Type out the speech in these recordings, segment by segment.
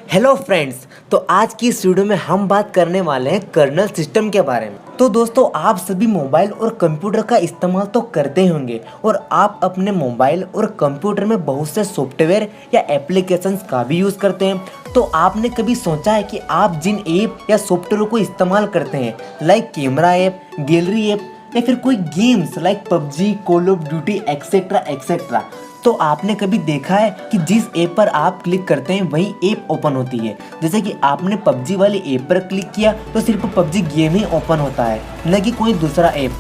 Hello friends. तो आज की इस वीडियो में हम बात करने वाले हैं कर्नल सिस्टम के बारे में। तो दोस्तों, आप सभी मोबाइल और कंप्यूटर का इस्तेमाल तो करते होंगे और आप अपने मोबाइल और कंप्यूटर में बहुत से सॉफ्टवेयर या एप्लीकेशंस का भी यूज़ करते हैं। तो आपने कभी सोचा है कि आप जिन ऐप या सॉफ्टवेयर को इस्तेमाल करते हैं, like camera app, gallery app या फिर कोई games like PUBG, call of duty etcetera etcetera, तो आपने कभी देखा है कि जिस ऐप पर आप क्लिक करते हैं वही ऐप ओपन होती है। जैसे कि आपने पबजी वाली ऐप पर क्लिक किया तो सिर्फ पबजी गेम ही ओपन होता है, न कि कोई दूसरा ऐप।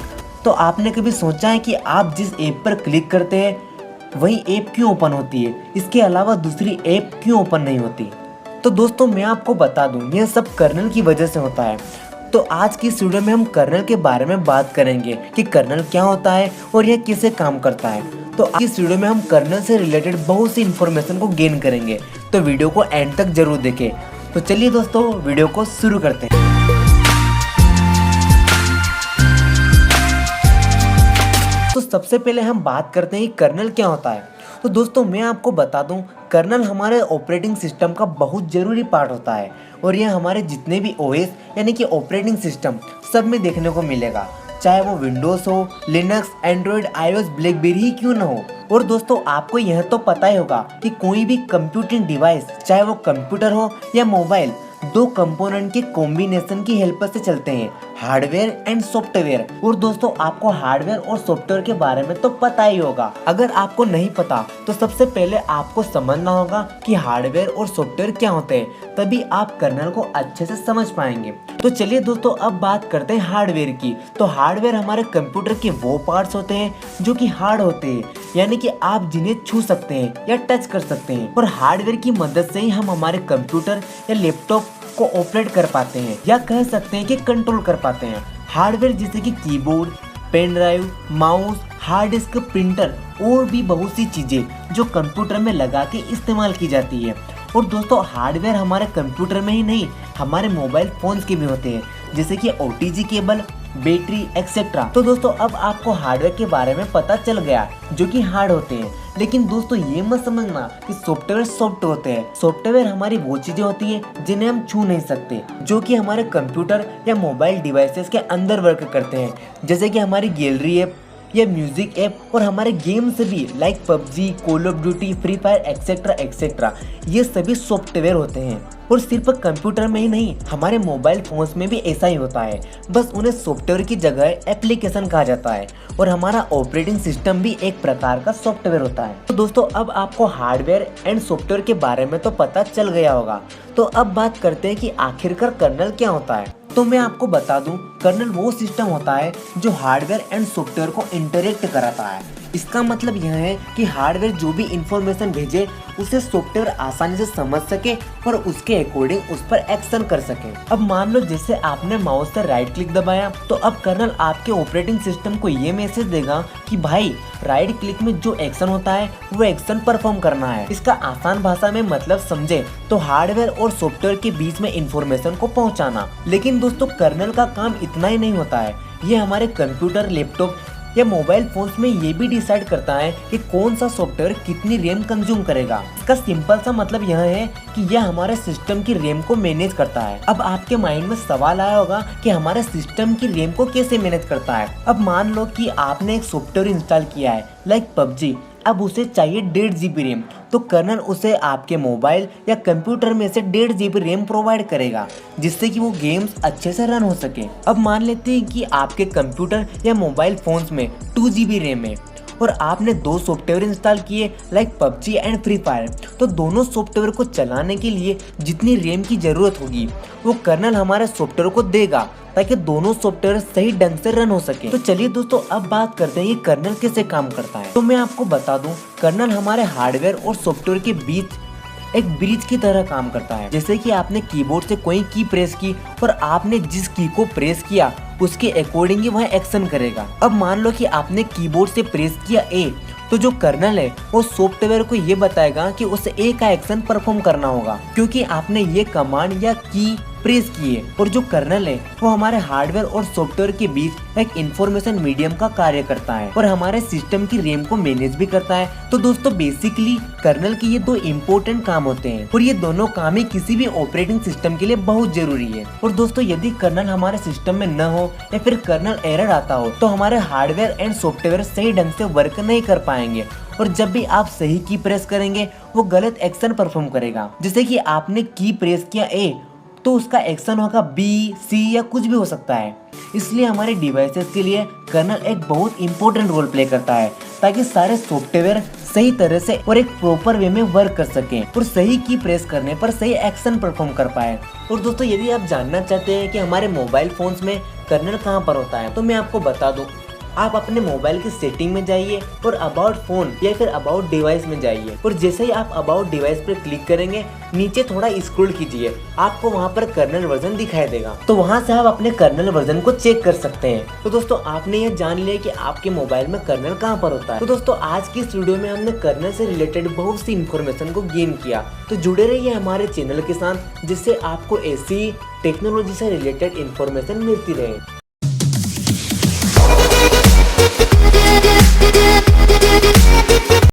तो आपने कभी सोचा है कि आप जिस ऐप पर क्लिक करते हैं वही ऐप क्यों ओपन होती है, इसके अलावा दूसरी ऐप क्यों ओपन नहीं होती? तो दोस्तों, मैं आपको बता दूं, यह सब कर्नल की वजह से होता है। तो आज की इस वीडियो में हम कर्नल के बारे में बात करेंगे कि कर्नल क्या होता है और यह कैसे काम करता है। तो आज इस वीडियो में हम कर्नल से रिलेटेड बहुत सी इन्फॉर्मेशन को गेन करेंगे, तो वीडियो को एंड तक जरूर देखें। तो चलिए दोस्तों, वीडियो को शुरू करते हैं। तो सबसे पहले हम बात करते हैं कि कर्नल क्या होता है। तो दोस्तों, मैं आपको बता दूं, कर्नल हमारे ऑपरेटिंग सिस्टम का बहुत ज़रूरी पार्ट होता है और यह हमारे जितने भी ओएस यानी कि ऑपरेटिंग सिस्टम सब में देखने को मिलेगा, चाहे वो विंडोज़ हो, लिनक्स, एंड्रॉयड, आईओएस, ब्लैकबेरी ही क्यों न हो। और दोस्तों, आपको यह तो पता ही होगा कि कोई भी कंप्यूटिंग डिवाइस, चाहे वो कंप्यूटर हो या मोबाइल, दो कंपोनेंट के कॉम्बिनेशन की हेल्प से चलते हैं, हार्डवेयर एंड सॉफ्टवेयर। और दोस्तों, आपको हार्डवेयर और सॉफ्टवेयर के बारे में तो पता ही होगा। अगर आपको नहीं पता तो सबसे पहले आपको समझना होगा कि हार्डवेयर और सॉफ्टवेयर क्या होते हैं, तभी आप कर्नल को अच्छे से समझ पाएंगे। तो चलिए दोस्तों, अब बात करते हैं हार्डवेयर की। तो हार्डवेयर हमारे कंप्यूटर के वो पार्ट्स होते हैं जो कि हार्ड होते हैं, यानी कि आप जिन्हें छू सकते हैं या टच कर सकते हैं। और हार्डवेयर की मदद से ही हम हमारे कंप्यूटर या लैपटॉप को ऑपरेट कर पाते हैं या कह सकते हैं कि कंट्रोल कर पाते हैं। हार्डवेयर जैसे कि keyboard, pen drive, mouse, hard disk, printer और भी बहुत सी चीजें जो कंप्यूटर में लगा के इस्तेमाल की जाती है। और दोस्तों, हार्डवेयर हमारे कंप्यूटर में ही नहीं, हमारे मोबाइल फोन्स के भी होते हैं, जैसे कि ओटीजी केबल, बैटरी एक्सेट्रा। तो दोस्तों, अब आपको हार्डवेयर के बारे में पता चल गया जो कि हार्ड होते हैं। लेकिन दोस्तों, ये मत समझना कि सॉफ्टवेयर सॉफ्ट होते हैं। सॉफ्टवेयर हमारी वो चीजें होती है जिन्हें हम छू नहीं सकते, जो कि हमारे कंप्यूटर या मोबाइल डिवाइसेस के अंदर वर्क करते हैं, जैसे कि हमारी गैलरी ऐप या म्यूजिक ऐप और हमारे गेम्स भी like PUBG, call of duty, free fire etcetera etcetera, ये सभी सॉफ्टवेयर होते हैं। और सिर्फ कंप्यूटर में ही नहीं, हमारे मोबाइल फोन्स में भी ऐसा ही होता है, बस उन्हें सॉफ्टवेयर की जगह एप्लीकेशन कहा जाता है। और हमारा ऑपरेटिंग सिस्टम भी एक प्रकार का सॉफ्टवेयर होता है। तो दोस्तों, अब आपको हार्डवेयर एंड सॉफ्टवेयर के बारे में तो पता चल गया होगा। तो अब बात करते हैं कि आखिरकार कर्नल क्या होता है। तो मैं आपको बता दूं, कर्नल वो सिस्टम होता है जो हार्डवेयर एंड सॉफ्टवेयर को इंटरेक्ट कराता है। इसका मतलब यह है कि हार्डवेयर जो भी इंफॉर्मेशन भेजे उसे सॉफ्टवेयर आसानी से समझ सके और उसके अकॉर्डिंग उस पर एक्शन कर सके। अब मान लो जैसे आपने माउस से राइट क्लिक दबाया, तो अब कर्नल आपके ऑपरेटिंग सिस्टम को ये मैसेज देगा कि भाई, राइट क्लिक में जो एक्शन होता है वो एक्शन परफॉर्म करना है। इसका आसान भाषा में मतलब समझे तो हार्डवेयर और सॉफ्टवेयर के बीच में इंफॉर्मेशन को पहुंचाना। लेकिन दोस्तों, कर्नल का काम इतना ही नहीं होता है, ये हमारे कंप्यूटर, लैपटॉप या मोबाइल फोन्स में ये भी डिसाइड करता है कि कौन सा सॉफ्टवेयर कितनी रैम कंज्यूम करेगा। इसका सिंपल सा मतलब यह है कि यह हमारे सिस्टम की रैम को मैनेज करता है। अब आपके माइंड में सवाल आया होगा कि हमारे सिस्टम की रैम को कैसे मैनेज करता है। अब मान लो कि आपने एक सॉफ्टवेयर इंस्टॉल किया है लाइक पबजी, अब उसे चाहिए 1.5 GB रैम, तो कर्नल उसे आपके मोबाइल या कंप्यूटर में से 1.5 GB रैम प्रोवाइड करेगा, जिससे कि वो गेम्स अच्छे से रन हो सके। अब मान लेते हैं कि आपके कंप्यूटर या मोबाइल फोन्स में 2 GB रैम है और आपने दो सॉफ्टवेयर इंस्टॉल किए like PUBG and free fire. तो दोनों सॉफ्टवेयर को चलाने के लिए जितनी रैम की जरूरत होगी वो कर्नल हमारे सॉफ्टवेयर को देगा, ताकि दोनों सॉफ्टवेयर सही ढंग से रन हो सके। तो चलिए दोस्तों, अब बात करते हैं कि कर्नल कैसे काम करता है। तो मैं आपको बता दूं, कर्नल हमारे हार्डवेयर और सॉफ्टवेयर के बीच एक ब्रिज की तरह काम करता है। जैसे कि आपने कीबोर्ड से कोई की प्रेस की और आपने जिस की को प्रेस किया उसके अकॉर्डिंग ही वह एक्शन करेगा। अब मान लो कि आपने कीबोर्ड से प्रेस किया ए, तो जो कर्नल है वो सॉफ्टवेयर को ये बताएगा कि उसे ए का एक्शन परफॉर्म करना होगा, क्योंकि आपने ये कमांड या की प्रेस किए। और जो कर्नल है वो हमारे हार्डवेयर और सॉफ्टवेयर के बीच एक इंफॉर्मेशन मीडियम का कार्य करता है और हमारे सिस्टम की रैम को मैनेज भी करता है। तो दोस्तों बेसिकली कर्नल के ये दो इम्पोर्टेंट काम होते हैं और ये दोनों काम ही किसी भी ऑपरेटिंग सिस्टम के लिए बहुत जरूरी है। और दोस्तों यदि कर्नल हमारे सिस्टम में न हो या फिर कर्नल एरर आता हो तो हमारे हार्डवेयर एंड सॉफ्टवेयर सही ढंग से वर्क नहीं कर पाएंगे और जब भी आप सही की प्रेस करेंगे वो गलत एक्शन परफॉर्म करेगा। जैसे कि आपने की प्रेस किया ए तो उसका एक्शन होगा बी, सी या कुछ भी हो सकता है। इसलिए हमारे डिवाइसेस के लिए कर्नल एक बहुत इंपॉर्टेंट रोल प्ले करता है ताकि सारे सॉफ्टवेयर सही तरह से और एक प्रॉपर वे में वर्क कर सकें और सही की प्रेस करने पर सही एक्शन परफॉर्म कर पाए। और दोस्तों यदि आप जानना चाहते हैं कि हमारे मोबाइल फोन्स में कर्नल कहाँ पर होता है तो मैं आपको बता दूं, आप अपने मोबाइल की सेटिंग में जाइए और अबाउट फोन या फिर अबाउट डिवाइस में जाइए और जैसे ही आप अबाउट डिवाइस पर क्लिक करेंगे नीचे थोड़ा स्क्रॉल कीजिए, आपको वहां पर कर्नल वर्जन दिखाई देगा। तो वहां से आप अपने कर्नल वर्जन को चेक कर सकते हैं। तो दोस्तों आपने ये जान लिया कि आपके मोबाइल में कर्नल कहां पर होता है। तो दोस्तों आज की इस वीडियो में हमने कर्नल से रिलेटेड बहुत सी इन्फॉर्मेशन को गेन किया। तो जुड़े रहिए हमारे चैनल के साथ जिससे आपको ऐसी टेक्नोलॉजी से रिलेटेड इन्फॉर्मेशन मिलती रहे।